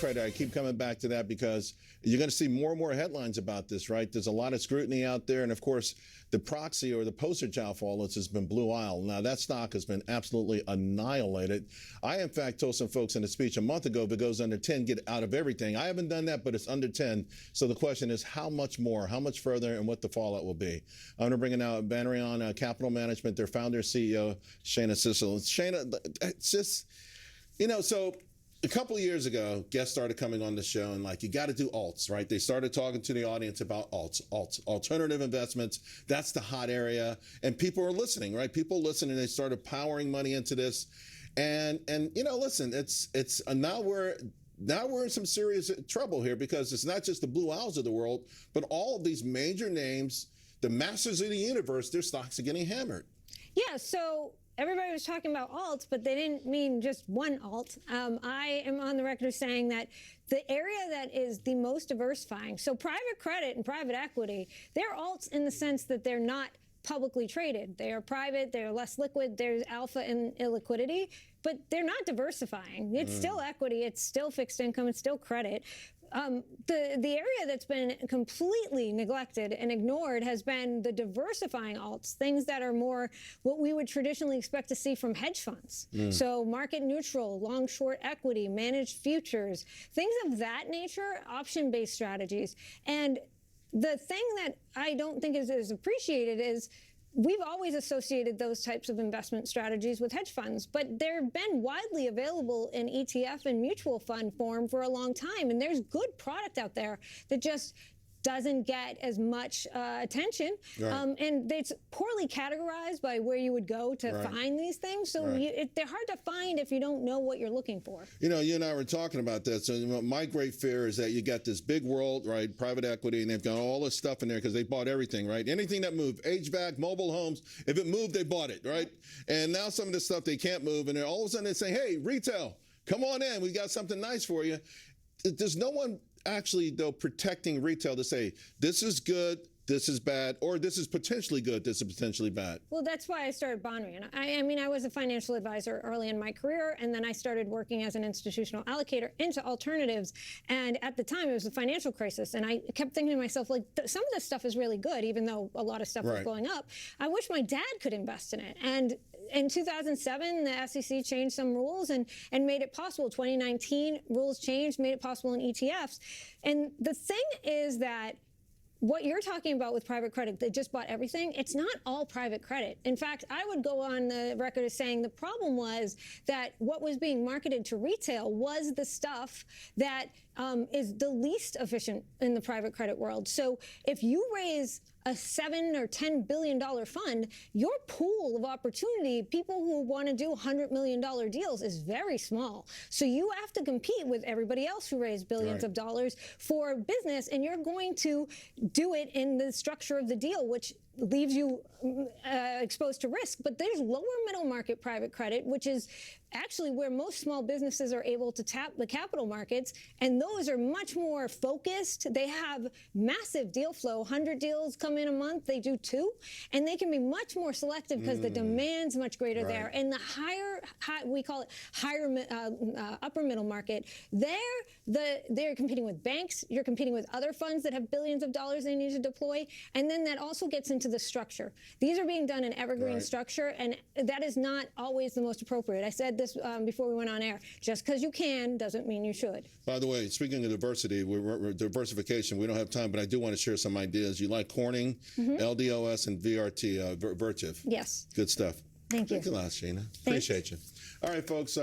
credit, I keep coming back to that because you're going to see more and more headlines about this, right? There's a lot of scrutiny out there. And of course, the proxy or the poster child for all this has been Blue Isle. Now, that stock has been absolutely annihilated. I, in fact, told some folks in a speech a month ago, if it goes under 10, get out of everything. I haven't done that, but it's under 10. So the question is, how much more, how much further, and what the fallout will be? I'm going to bring in now Banrion Capital Management, their founder and CEO, Shana Sissel. Shana, it's just, so a couple of years ago, guests started coming on the show and you got to do alts, right? They started talking to the audience about alts, alternative investments. That's the hot area. And people are listening, right? People listening. They started powering money into this. And listen, it's now we're in some serious trouble here because it's not just the Blue Owls of the world, but all of these major names, the masters of the universe, their stocks are getting hammered. Yeah, so everybody was talking about alts, but they didn't mean just one alt. I am on the record of saying that the area that is the most diversifying, so private credit and private equity, they're alts in the sense that they're not publicly traded. They are private, they're less liquid, there's alpha and illiquidity, but they're not diversifying. It's still equity, it's still fixed income, it's still credit. The area that's been completely neglected and ignored has been the diversifying alts, things that are more what we would traditionally expect to see from hedge funds. So market neutral, long short equity, managed futures, things of that nature, option-based strategies. And the thing that I don't think is appreciated is we've always associated those types of investment strategies with hedge funds, but they've been widely available in ETF and mutual fund form for a long time. And there's good product out there that just doesn't get as much attention. Right. And it's poorly categorized by where you would go to find these things. So they're hard to find if you don't know what you're looking for. You and I were talking about that. So my great fear is that you got this big world, right, private equity, and they've got all this stuff in there because they bought everything, right? Anything that moved, HVAC, mobile homes, if it moved, they bought it, right? And now some of the stuff they can't move, and then all of a sudden they say, hey, retail, come on in. We got something nice for you. There's no one actually, though, protecting retail to say, this is good, this is bad, or this is potentially good, this is potentially bad. Well, that's why I started Banrion. I mean, I was a financial advisor early in my career, and then I started working as an institutional allocator into alternatives. And at the time, it was a financial crisis, and I kept thinking to myself, some of this stuff is really good, even though a lot of stuff was going up. I wish my dad could invest in it. And in 2007, the SEC changed some rules and made it possible. 2019, rules changed, made it possible in ETFs. And the thing is that what you're talking about with private credit, they just bought everything, it's not all private credit. In fact, I would go on the record as saying the problem was that what was being marketed to retail was the stuff that is the least efficient in the private credit world. So if you raise a $7 or $10 billion fund, your pool of opportunity, people who want to do $100 million deals, is very small. So you have to compete with everybody else who raised billions of dollars for business, and you're going to do it in the structure of the deal, which leaves you exposed to risk. But there's lower middle market private credit, which is actually where most small businesses are able to tap the capital markets, and those are much more focused. They have massive deal flow. 100 deals come in a month, they do 2, and they can be much more selective because the demand's much greater there. And the higher, we call it higher upper middle market, they're competing with banks, you're competing with other funds that have billions of dollars they need to deploy, and then that also gets into the structure. These are being done in evergreen structure, and that is not always the most appropriate. I said this before we went on air. Just because you can doesn't mean you should. By the way, speaking of diversification, we don't have time, but I do want to share some ideas. You like Corning, LDOS, and VRT, Vertiv. Yes. Good stuff. Thank you. Thanks a lot, Shana. Appreciate you. All right, folks.